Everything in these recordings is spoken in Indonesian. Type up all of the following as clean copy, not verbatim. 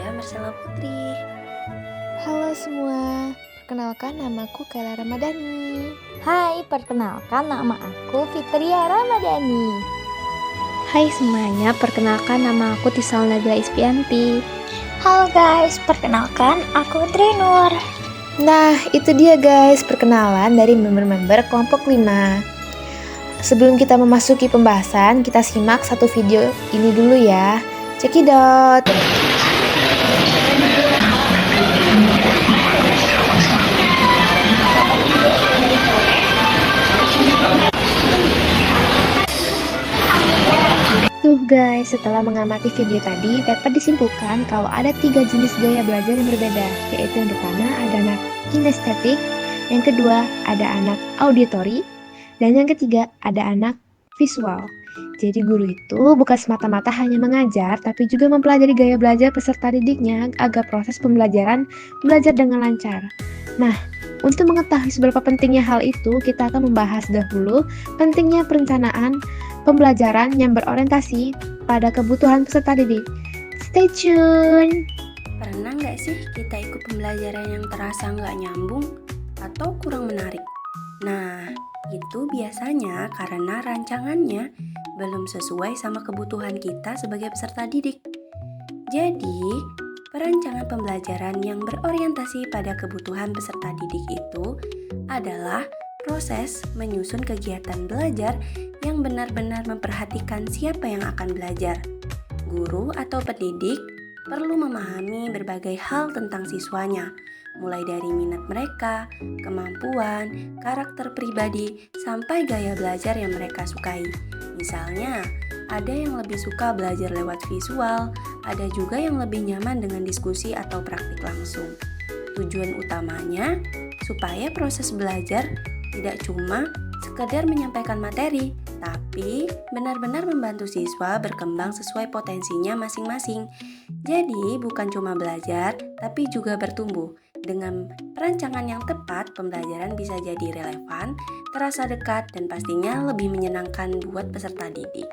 saya Marcella Putri. Halo semua, perkenalkan namaku Kayla Ramadhani. Hai, perkenalkan nama aku Fitria Ramadhani. Hai semuanya, perkenalkan nama aku Tisal Nabila Ispianti. Halo guys, perkenalkan aku Trinur. Nah, itu dia guys, perkenalan dari member-member kelompok 5. Sebelum kita memasuki pembahasan, kita simak satu video ini dulu ya. Cekidot. Tuh guys, setelah mengamati video tadi, dapat disimpulkan kalau ada 3 jenis gaya belajar yang berbeda, yaitu yang pertama ada anak kinestetik, yang kedua ada anak auditori, dan yang ketiga ada anak visual. Jadi guru itu bukan semata-mata hanya mengajar, tapi juga mempelajari gaya belajar peserta didiknya agar proses pembelajaran belajar dengan lancar. Nah, untuk mengetahui seberapa pentingnya hal itu, kita akan membahas dahulu pentingnya perencanaan pembelajaran yang berorientasi pada kebutuhan peserta didik. Stay tune! Pernah nggak sih kita ikut pembelajaran yang terasa nggak nyambung atau kurang menarik? Nah, itu biasanya karena rancangannya belum sesuai sama kebutuhan kita sebagai peserta didik. Jadi, perancangan pembelajaran yang berorientasi pada kebutuhan peserta didik itu adalah proses menyusun kegiatan belajar yang benar-benar memperhatikan siapa yang akan belajar. Guru atau pendidik perlu memahami berbagai hal tentang siswanya, mulai dari minat mereka, kemampuan, karakter pribadi, sampai gaya belajar yang mereka sukai. Misalnya, ada yang lebih suka belajar lewat visual, ada juga yang lebih nyaman dengan diskusi atau praktik langsung. Tujuan utamanya, supaya proses belajar tidak cuma sekedar menyampaikan materi, tapi benar-benar membantu siswa berkembang sesuai potensinya masing-masing. Jadi, bukan cuma belajar, tapi juga bertumbuh. Dengan perancangan yang tepat, pembelajaran bisa jadi relevan, terasa dekat, dan pastinya lebih menyenangkan buat peserta didik.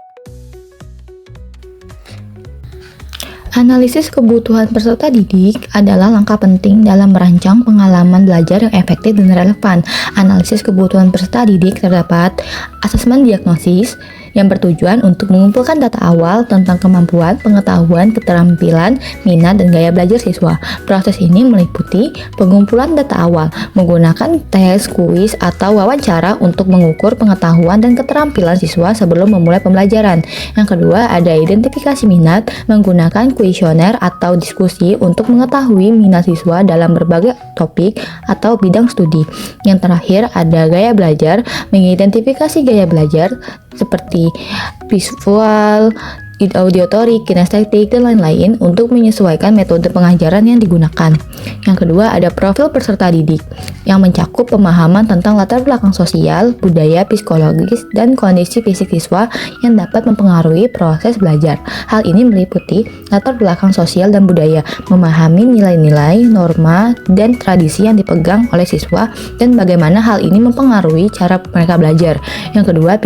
Analisis kebutuhan peserta didik adalah langkah penting dalam merancang pengalaman belajar yang efektif dan relevan. Analisis kebutuhan peserta didik terdapat asesmen diagnosis yang bertujuan untuk mengumpulkan data awal tentang kemampuan, pengetahuan, keterampilan, minat, dan gaya belajar siswa. Proses ini meliputi pengumpulan data awal, menggunakan tes, kuis, atau wawancara untuk mengukur pengetahuan dan keterampilan siswa sebelum memulai pembelajaran. Yang kedua, ada identifikasi minat, menggunakan kuesioner atau diskusi untuk mengetahui minat siswa dalam berbagai topik atau bidang studi. Yang terakhir, ada gaya belajar, mengidentifikasi gaya belajar seperti visual, auditory, kinestetik, dan lain-lain untuk menyesuaikan metode pengajaran yang digunakan. Yang kedua, ada profil peserta didik yang mencakup pemahaman tentang latar belakang sosial, budaya, psikologis, dan kondisi fisik siswa yang dapat mempengaruhi proses belajar. Hal ini meliputi latar belakang sosial dan budaya, memahami nilai-nilai, norma, dan tradisi yang dipegang oleh siswa, dan bagaimana hal ini mempengaruhi cara mereka belajar. Yang kedua,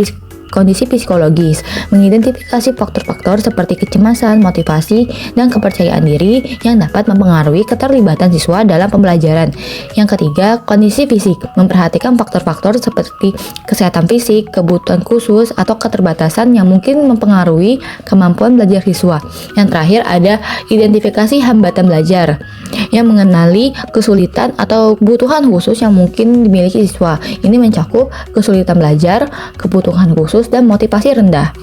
kondisi psikologis, mengidentifikasi faktor-faktor seperti kecemasan, motivasi, dan kepercayaan diri yang dapat mempengaruhi keterlibatan siswa dalam pembelajaran. Yang ketiga, kondisi fisik, memperhatikan faktor-faktor seperti kesehatan fisik, kebutuhan khusus, atau keterbatasan yang mungkin mempengaruhi kemampuan belajar siswa. Yang terakhir, ada identifikasi hambatan belajar, yang mengenali kesulitan atau kebutuhan khusus yang mungkin dimiliki siswa. Ini mencakup kesulitan belajar, kebutuhan khusus, dan motivasi rendah.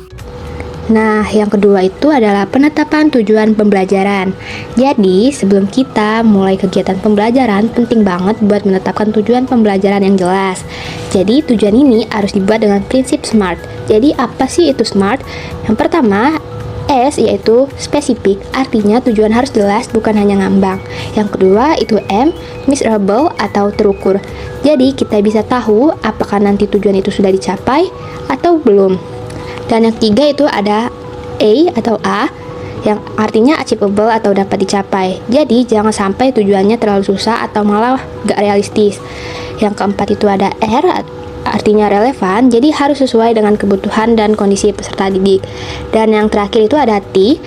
Nah, yang kedua itu adalah penetapan tujuan pembelajaran. Jadi, sebelum kita mulai kegiatan pembelajaran, penting banget buat menetapkan tujuan pembelajaran yang jelas. Jadi, tujuan ini harus dibuat dengan prinsip SMART. Jadi, apa sih itu SMART? Yang pertama, S yaitu spesifik, artinya tujuan harus jelas, bukan hanya ngambang. Yang kedua itu M, measurable atau terukur. Jadi kita bisa tahu apakah nanti tujuan itu sudah dicapai atau belum. Dan yang ketiga itu ada A atau A, yang artinya achievable atau dapat dicapai. Jadi jangan sampai tujuannya terlalu susah atau malah gak realistis. Yang keempat itu ada R, artinya relevan, jadi harus sesuai dengan kebutuhan dan kondisi peserta didik. Dan yang terakhir itu ada T,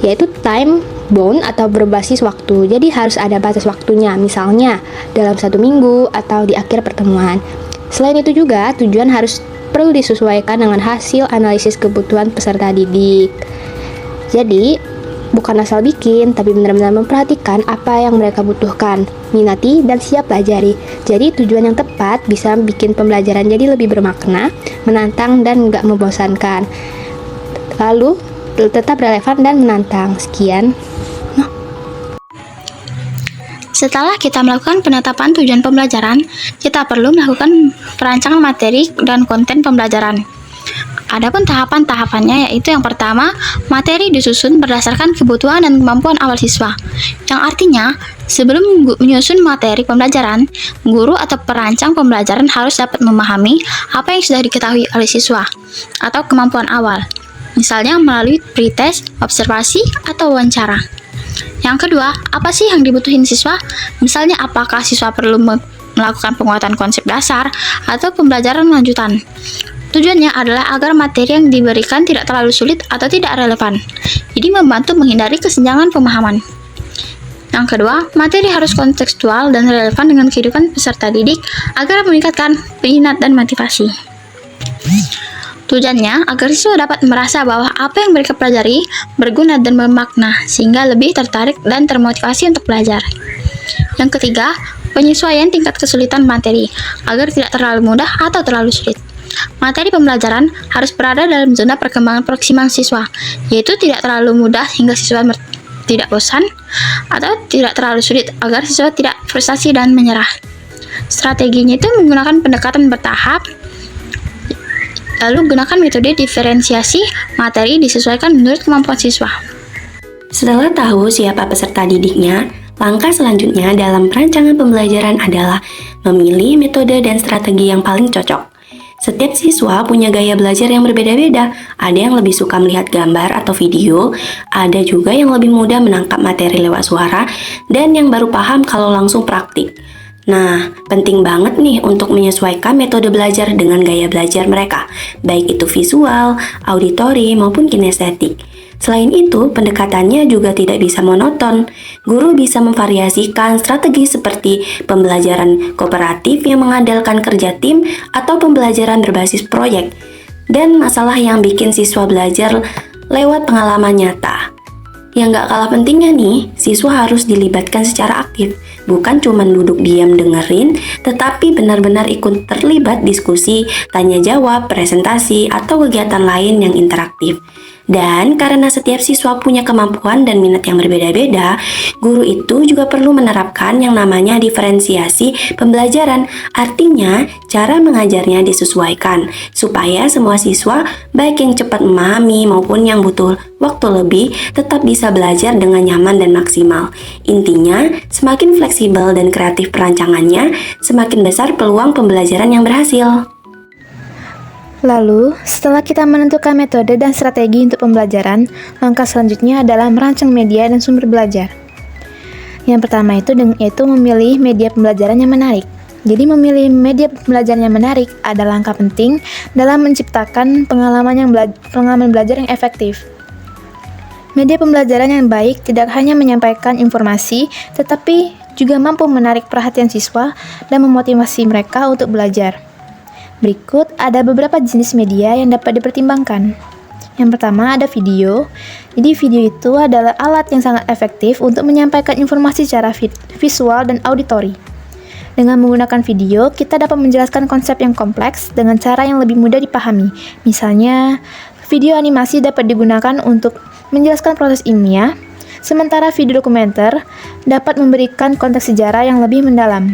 yaitu time bound atau berbasis waktu. Jadi harus ada batas waktunya, misalnya dalam 1 minggu atau di akhir pertemuan. Selain itu juga, tujuan harus perlu disesuaikan dengan hasil analisis kebutuhan peserta didik. Jadi, bukan asal bikin, tapi benar-benar memperhatikan apa yang mereka butuhkan, minati, dan siap pelajari. Jadi, tujuan yang tepat bisa bikin pembelajaran jadi lebih bermakna, menantang, dan nggak membosankan. Lalu, tetap relevan dan menantang. Sekian. Setelah kita melakukan penetapan tujuan pembelajaran, kita perlu melakukan perancangan materi dan konten pembelajaran. Adapun tahapan-tahapannya yaitu yang pertama, materi disusun berdasarkan kebutuhan dan kemampuan awal siswa. Yang artinya, sebelum menyusun materi pembelajaran, guru atau perancang pembelajaran harus dapat memahami apa yang sudah diketahui oleh siswa atau kemampuan awal. Misalnya melalui pretest, observasi, atau wawancara. Yang kedua, apa sih yang dibutuhin siswa? Misalnya apakah siswa perlu melakukan penguatan konsep dasar atau pembelajaran lanjutan. Tujuannya adalah agar materi yang diberikan tidak terlalu sulit atau tidak relevan. Jadi membantu menghindari kesenjangan pemahaman. Yang kedua, materi harus kontekstual dan relevan dengan kehidupan peserta didik agar meningkatkan minat dan motivasi. Tujuannya agar siswa dapat merasa bahwa apa yang mereka pelajari berguna dan bermakna, sehingga lebih tertarik dan termotivasi untuk belajar. Yang ketiga, penyesuaian tingkat kesulitan materi agar tidak terlalu mudah atau terlalu sulit. Materi pembelajaran harus berada dalam zona perkembangan proksimal siswa, yaitu tidak terlalu mudah hingga siswa tidak bosan, atau tidak terlalu sulit agar siswa tidak frustasi dan menyerah. Strateginya itu menggunakan pendekatan bertahap. Lalu gunakan metode diferensiasi materi disesuaikan menurut kemampuan siswa. Setelah tahu siapa peserta didiknya, langkah selanjutnya dalam perancangan pembelajaran adalah memilih metode dan strategi yang paling cocok. Setiap siswa punya gaya belajar yang berbeda-beda. Ada yang lebih suka melihat gambar atau video, ada juga yang lebih mudah menangkap materi lewat suara, dan yang baru paham kalau langsung praktik. Nah, penting banget nih untuk menyesuaikan metode belajar dengan gaya belajar mereka, baik itu visual, auditori, maupun kinestetik. Selain itu, pendekatannya juga tidak bisa monoton. Guru bisa memvariasikan strategi seperti pembelajaran kooperatif yang mengandalkan kerja tim atau pembelajaran berbasis proyek. Dan masalah yang bikin siswa belajar lewat pengalaman nyata. Yang gak kalah pentingnya nih, siswa harus dilibatkan secara aktif. Bukan cuma duduk diam dengerin, tetapi benar-benar ikut terlibat diskusi, tanya jawab, presentasi, atau kegiatan lain yang interaktif. Dan karena setiap siswa punya kemampuan dan minat yang berbeda-beda, guru itu juga perlu menerapkan yang namanya diferensiasi pembelajaran. Artinya, cara mengajarnya disesuaikan, supaya semua siswa, baik yang cepat memahami maupun yang butuh waktu lebih, tetap bisa belajar dengan nyaman dan maksimal. Intinya, semakin fleksibel dan kreatif perancangannya, semakin besar peluang pembelajaran yang berhasil. Lalu, setelah kita menentukan metode dan strategi untuk pembelajaran, langkah selanjutnya adalah merancang media dan sumber belajar. Yang pertama yaitu memilih media pembelajaran yang menarik. Jadi memilih media pembelajaran yang menarik adalah langkah penting dalam menciptakan pengalaman belajar yang efektif. Media pembelajaran yang baik tidak hanya menyampaikan informasi, tetapi juga mampu menarik perhatian siswa dan memotivasi mereka untuk belajar. Berikut ada beberapa jenis media yang dapat dipertimbangkan. Yang pertama ada video. Jadi video itu adalah alat yang sangat efektif untuk menyampaikan informasi secara visual dan auditori. Dengan menggunakan video, kita dapat menjelaskan konsep yang kompleks dengan cara yang lebih mudah dipahami. Misalnya, video animasi dapat digunakan untuk menjelaskan proses ilmiah, sementara video dokumenter dapat memberikan konteks sejarah yang lebih mendalam.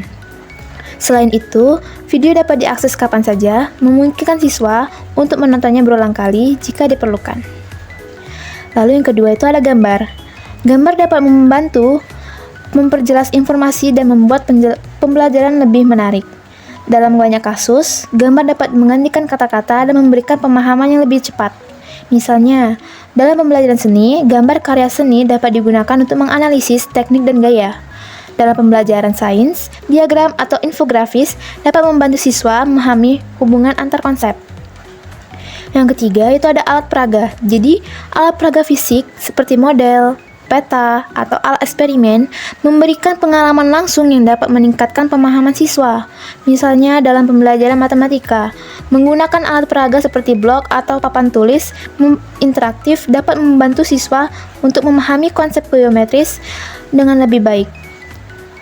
Selain itu, video dapat diakses kapan saja, memungkinkan siswa untuk menontonnya berulang kali jika diperlukan. Lalu yang kedua itu ada gambar. Gambar dapat membantu memperjelas informasi dan membuat pembelajaran lebih menarik. Dalam banyak kasus, gambar dapat menggantikan kata-kata dan memberikan pemahaman yang lebih cepat. Misalnya, dalam pembelajaran seni, gambar karya seni dapat digunakan untuk menganalisis teknik dan gaya. Dalam pembelajaran sains, diagram atau infografis dapat membantu siswa memahami hubungan antar konsep. Yang ketiga itu ada alat peraga. Jadi, alat peraga fisik seperti model, peta, atau alat eksperimen, memberikan pengalaman langsung yang dapat meningkatkan pemahaman siswa. Misalnya dalam pembelajaran matematika, menggunakan alat peraga seperti blok atau papan tulis interaktif dapat membantu siswa untuk memahami konsep geometris dengan lebih baik.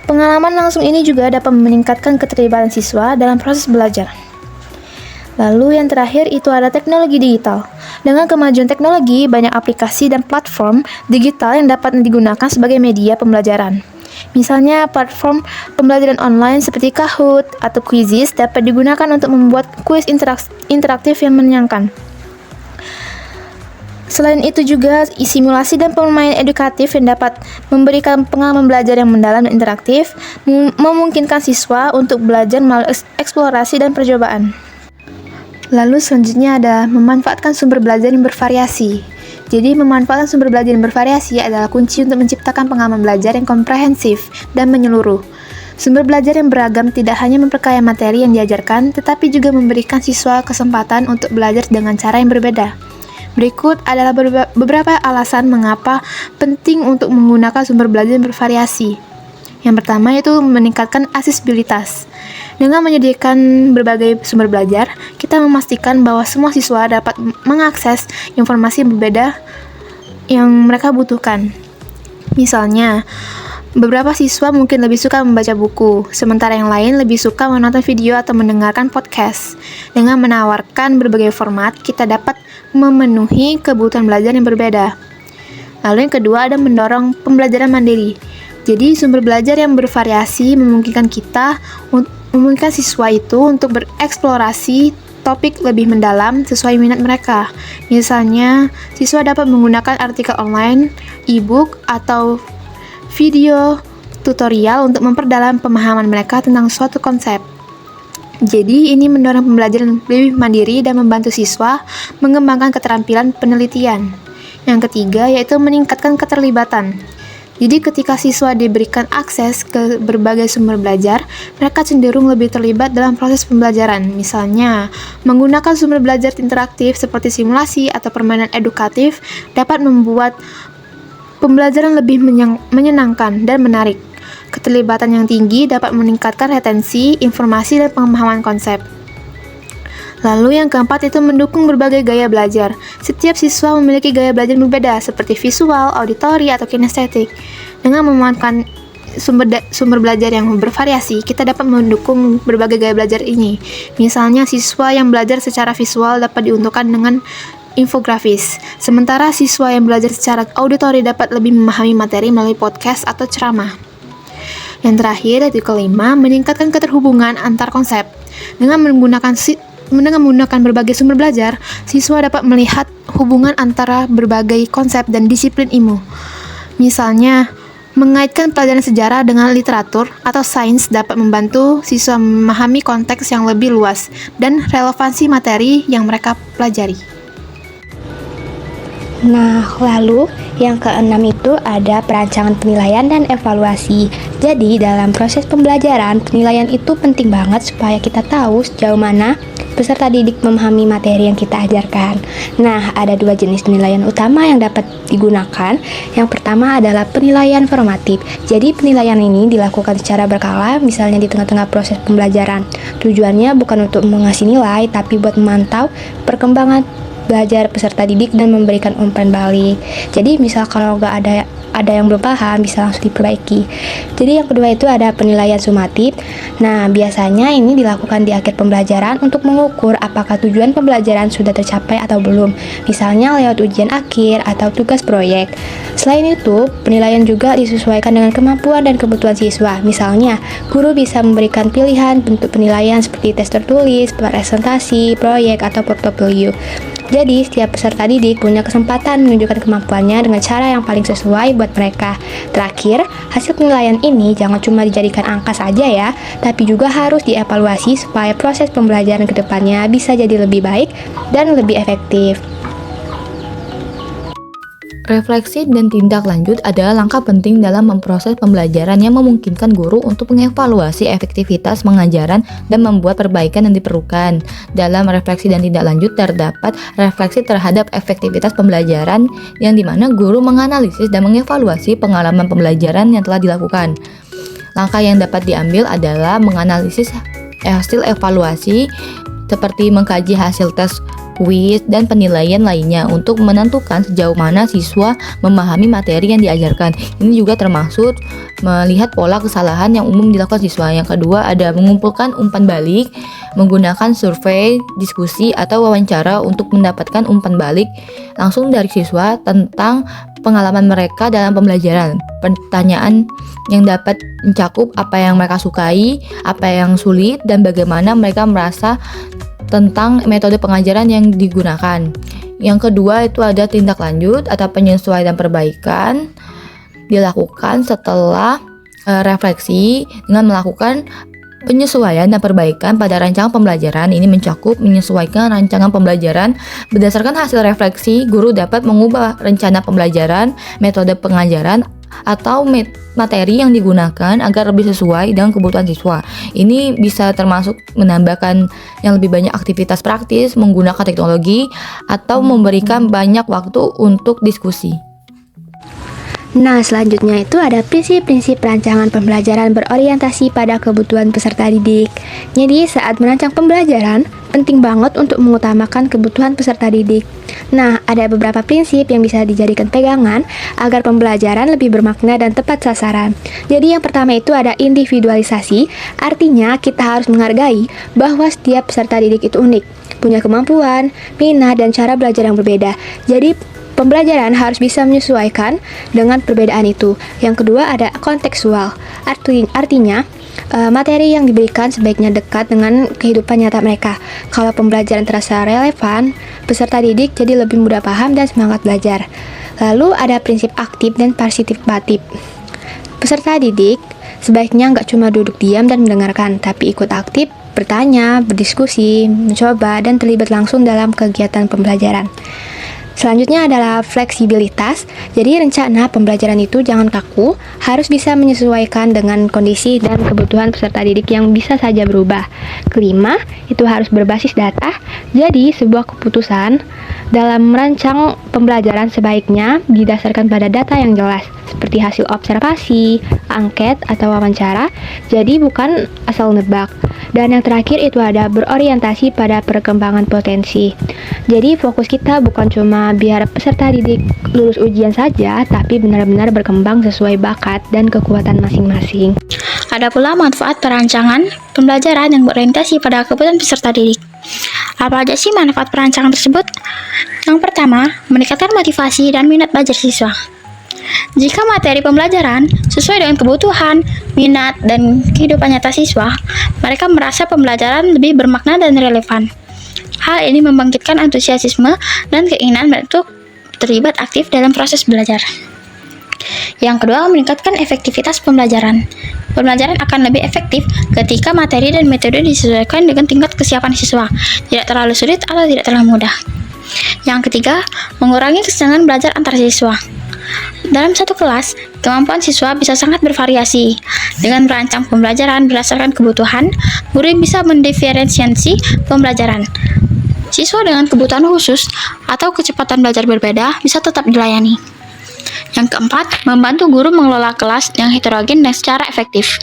Pengalaman langsung ini juga dapat meningkatkan keterlibatan siswa dalam proses belajar. Lalu yang terakhir itu ada teknologi digital. Dengan kemajuan teknologi, banyak aplikasi dan platform digital yang dapat digunakan sebagai media pembelajaran. Misalnya platform pembelajaran online seperti Kahoot atau Quizizz dapat digunakan untuk membuat kuis interaktif yang menyenangkan. Selain itu juga simulasi dan permainan edukatif yang dapat memberikan pengalaman belajar yang mendalam dan interaktif, memungkinkan siswa untuk belajar melalui eksplorasi dan percobaan. Lalu selanjutnya ada memanfaatkan sumber belajar yang bervariasi. Jadi memanfaatkan sumber belajar yang bervariasi adalah kunci untuk menciptakan pengalaman belajar yang komprehensif dan menyeluruh. Sumber belajar yang beragam tidak hanya memperkaya materi yang diajarkan, tetapi juga memberikan siswa kesempatan untuk belajar dengan cara yang berbeda. Berikut adalah beberapa alasan mengapa penting untuk menggunakan sumber belajar yang bervariasi. Yang pertama yaitu meningkatkan aksesibilitas. Dengan menyediakan berbagai sumber belajar, kita memastikan bahwa semua siswa dapat mengakses informasi berbeda yang mereka butuhkan. Misalnya, beberapa siswa mungkin lebih suka membaca buku, sementara yang lain lebih suka menonton video atau mendengarkan podcast. Dengan menawarkan berbagai format, kita dapat memenuhi kebutuhan belajar yang berbeda. Lalu yang kedua ada mendorong pembelajaran mandiri. Jadi sumber belajar yang bervariasi memungkinkan siswa itu untuk bereksplorasi topik lebih mendalam sesuai minat mereka. Misalnya, siswa dapat menggunakan artikel online, e-book, atau video tutorial untuk memperdalam pemahaman mereka tentang suatu konsep. Jadi, ini mendorong pembelajaran lebih mandiri dan membantu siswa mengembangkan keterampilan penelitian. Yang ketiga, yaitu meningkatkan keterlibatan. Jadi ketika siswa diberikan akses ke berbagai sumber belajar, mereka cenderung lebih terlibat dalam proses pembelajaran. Misalnya, menggunakan sumber belajar interaktif seperti simulasi atau permainan edukatif dapat membuat pembelajaran lebih menyenangkan dan menarik. Keterlibatan yang tinggi dapat meningkatkan retensi, informasi, dan pemahaman konsep. Lalu yang keempat itu mendukung berbagai gaya belajar. Setiap siswa memiliki gaya belajar berbeda seperti visual, auditori, atau kinestetik. Dengan memanfaatkan sumber belajar yang bervariasi, kita dapat mendukung berbagai gaya belajar ini. Misalnya siswa yang belajar secara visual dapat diuntukkan dengan infografis, sementara siswa yang belajar secara auditori dapat lebih memahami materi melalui podcast atau ceramah. Yang terakhir yaitu kelima, meningkatkan keterhubungan antar konsep. Dengan menggunakan berbagai sumber belajar, siswa dapat melihat hubungan antara berbagai konsep dan disiplin ilmu. Misalnya, mengaitkan pelajaran sejarah dengan literatur atau sains dapat membantu siswa memahami konteks yang lebih luas dan relevansi materi yang mereka pelajari. Nah, lalu yang keenam itu ada perancangan penilaian dan evaluasi. Jadi, dalam proses pembelajaran, penilaian itu penting banget supaya kita tahu sejauh mana peserta didik memahami materi yang kita ajarkan. Nah, ada dua jenis penilaian utama yang dapat digunakan. Yang pertama adalah penilaian formatif. Jadi, penilaian ini dilakukan secara berkala, misalnya di tengah-tengah proses pembelajaran. Tujuannya bukan untuk mengasih nilai, tapi buat memantau perkembangan belajar peserta didik dan memberikan umpan balik. Jadi misal kalau nggak ada yang belum paham bisa langsung diperbaiki. Jadi yang kedua itu ada penilaian sumatif. Nah, biasanya ini dilakukan di akhir pembelajaran untuk mengukur apakah tujuan pembelajaran sudah tercapai atau belum. Misalnya lewat ujian akhir atau tugas proyek. Selain itu, penilaian juga disesuaikan dengan kemampuan dan kebutuhan siswa. Misalnya, guru bisa memberikan pilihan bentuk penilaian seperti tes tertulis, presentasi, proyek, atau portofolio. Jadi, setiap peserta didik punya kesempatan menunjukkan kemampuannya dengan cara yang paling sesuai buat mereka. Terakhir, hasil penilaian ini jangan cuma dijadikan angka saja ya, tapi juga harus dievaluasi supaya proses pembelajaran ke depannya bisa jadi lebih baik dan lebih efektif. Refleksi dan tindak lanjut adalah langkah penting dalam memproses pembelajaran yang memungkinkan guru untuk mengevaluasi efektivitas pengajaran dan membuat perbaikan yang diperlukan. Dalam refleksi dan tindak lanjut terdapat refleksi terhadap efektivitas pembelajaran yang dimana guru menganalisis dan mengevaluasi pengalaman pembelajaran yang telah dilakukan. Langkah yang dapat diambil adalah menganalisis hasil evaluasi seperti mengkaji hasil tes kuis, dan penilaian lainnya untuk menentukan sejauh mana siswa memahami materi yang diajarkan. Ini juga termasuk melihat pola kesalahan yang umum dilakukan siswa. Yang kedua ada mengumpulkan umpan balik, menggunakan survei, diskusi, atau wawancara untuk mendapatkan umpan balik langsung dari siswa tentang pengalaman mereka dalam pembelajaran. Pertanyaan yang dapat mencakup apa yang mereka sukai, apa yang sulit, dan bagaimana mereka merasa tentang metode pengajaran yang digunakan. Yang kedua itu ada tindak lanjut atau penyesuaian dan perbaikan dilakukan setelah refleksi dengan melakukan penyesuaian dan perbaikan pada rancangan pembelajaran. Ini mencakup menyesuaikan rancangan pembelajaran berdasarkan hasil refleksi. Guru dapat mengubah rencana pembelajaran, metode pengajaran, atau materi yang digunakan agar lebih sesuai dengan kebutuhan siswa. Ini bisa termasuk menambahkan yang lebih banyak aktivitas praktis, menggunakan teknologi, atau memberikan banyak waktu untuk diskusi. Nah, selanjutnya itu ada prinsip-prinsip rancangan pembelajaran berorientasi pada kebutuhan peserta didik. Jadi, saat merancang pembelajaran, penting banget untuk mengutamakan kebutuhan peserta didik. Nah, ada beberapa prinsip yang bisa dijadikan pegangan agar pembelajaran lebih bermakna dan tepat sasaran. Jadi, yang pertama itu ada individualisasi, artinya kita harus menghargai bahwa setiap peserta didik itu unik, punya kemampuan, minat, dan cara belajar yang berbeda. Jadi, pembelajaran harus bisa menyesuaikan dengan perbedaan itu. Yang kedua ada kontekstual, artinya materi yang diberikan sebaiknya dekat dengan kehidupan nyata mereka. Kalau pembelajaran terasa relevan, peserta didik jadi lebih mudah paham dan semangat belajar. Lalu ada prinsip aktif dan partisipatif. Peserta didik sebaiknya nggak cuma duduk diam dan mendengarkan, tapi ikut aktif, bertanya, berdiskusi, mencoba, dan terlibat langsung dalam kegiatan pembelajaran. Selanjutnya adalah fleksibilitas. Jadi rencana pembelajaran itu jangan kaku, harus bisa menyesuaikan dengan kondisi dan kebutuhan peserta didik yang bisa saja berubah. Kelima, itu harus berbasis data. Jadi sebuah keputusan dalam merancang pembelajaran sebaiknya didasarkan pada data yang jelas, seperti hasil observasi, angket, atau wawancara. Jadi bukan asal nebak. Dan yang terakhir itu ada berorientasi pada perkembangan potensi. Jadi fokus kita bukan cuma biar peserta didik lulus ujian saja, tapi benar-benar berkembang sesuai bakat dan kekuatan masing-masing. Ada pula manfaat perancangan pembelajaran yang berorientasi pada kebutuhan peserta didik. Apa aja sih manfaat perancangan tersebut? Yang pertama, meningkatkan motivasi dan minat belajar siswa. Jika materi pembelajaran sesuai dengan kebutuhan, minat, dan kehidupan nyata siswa, mereka merasa pembelajaran lebih bermakna dan relevan. Hal ini membangkitkan antusiasme dan keinginan untuk terlibat aktif dalam proses belajar. Yang kedua, meningkatkan efektivitas pembelajaran. Pembelajaran akan lebih efektif ketika materi dan metode disesuaikan dengan tingkat kesiapan siswa, tidak terlalu sulit atau tidak terlalu mudah. Yang ketiga, mengurangi kesenjangan belajar antar siswa. Dalam satu kelas, kemampuan siswa bisa sangat bervariasi. Dengan merancang pembelajaran berdasarkan kebutuhan, guru bisa mendiferensiasi pembelajaran. Siswa dengan kebutuhan khusus atau kecepatan belajar berbeda bisa tetap dilayani. Yang keempat, membantu guru mengelola kelas yang heterogen dan secara efektif.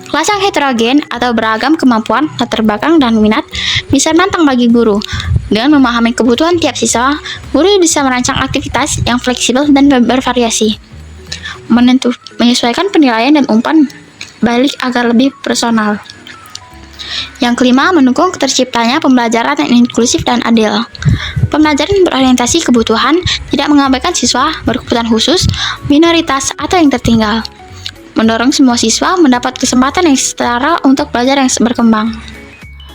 Kelas yang heterogen atau beragam kemampuan, latar belakang, dan minat bisa menantang bagi guru. Dengan memahami kebutuhan tiap siswa, guru bisa merancang aktivitas yang fleksibel dan bervariasi. Menyesuaikan penilaian dan umpan balik agar lebih personal. Yang kelima, mendukung terciptanya pembelajaran yang inklusif dan adil. Pembelajaran berorientasi kebutuhan tidak mengabaikan siswa berkebutuhan khusus, minoritas, atau yang tertinggal. Mendorong semua siswa mendapat kesempatan yang setara untuk belajar yang berkembang.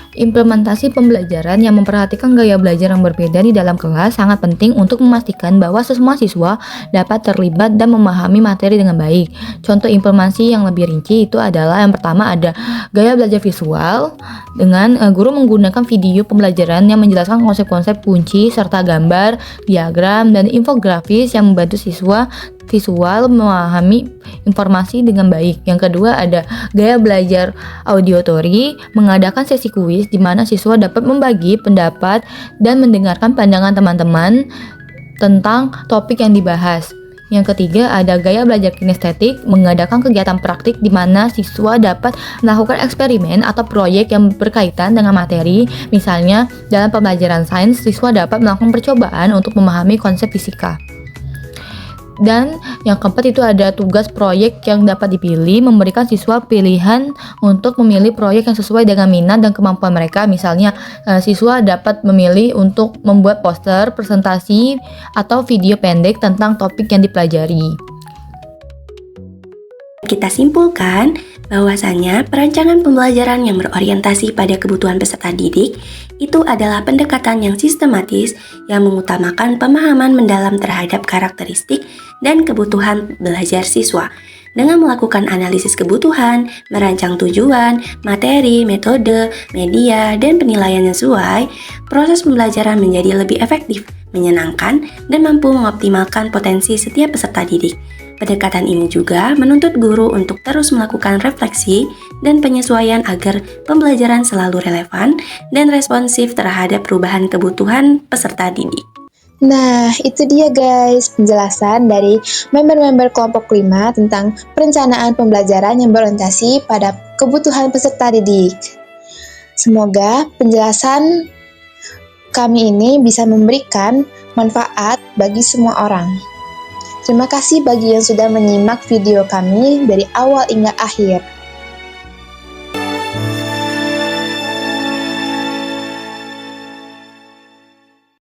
Implementasi pembelajaran yang memperhatikan gaya belajar yang berbeda di dalam kelas sangat penting untuk memastikan bahwa semua siswa dapat terlibat dan memahami materi dengan baik. Contoh implementasi yang lebih rinci itu adalah yang pertama ada gaya belajar visual dengan guru menggunakan video pembelajaran yang menjelaskan konsep-konsep kunci serta gambar, diagram, dan infografis yang membantu siswa visual memahami informasi dengan baik. Yang kedua ada gaya belajar auditory, mengadakan sesi kuis di mana siswa dapat membagi pendapat dan mendengarkan pandangan teman-teman tentang topik yang dibahas. Yang ketiga ada gaya belajar kinestetik, mengadakan kegiatan praktik di mana siswa dapat melakukan eksperimen atau proyek yang berkaitan dengan materi. Misalnya dalam pembelajaran sains, siswa dapat melakukan percobaan untuk memahami konsep fisika. Dan yang keempat itu ada tugas proyek yang dapat dipilih, memberikan siswa pilihan untuk memilih proyek yang sesuai dengan minat dan kemampuan mereka. Misalnya siswa dapat memilih untuk membuat poster, presentasi, atau video pendek tentang topik yang dipelajari. Kita simpulkan bahwasanya perancangan pembelajaran yang berorientasi pada kebutuhan peserta didik itu adalah pendekatan yang sistematis yang mengutamakan pemahaman mendalam terhadap karakteristik dan kebutuhan belajar siswa. Dengan melakukan analisis kebutuhan, merancang tujuan, materi, metode, media, dan penilaian yang sesuai, proses pembelajaran menjadi lebih efektif, menyenangkan, dan mampu mengoptimalkan potensi setiap peserta didik. Pendekatan ini juga menuntut guru untuk terus melakukan refleksi dan penyesuaian agar pembelajaran selalu relevan dan responsif terhadap perubahan kebutuhan peserta didik. Nah, itu dia guys penjelasan dari member-member kelompok 5 tentang perencanaan pembelajaran yang berorientasi pada kebutuhan peserta didik. Semoga penjelasan kami ini bisa memberikan manfaat bagi semua orang. Terima kasih bagi yang sudah menyimak video kami dari awal hingga akhir.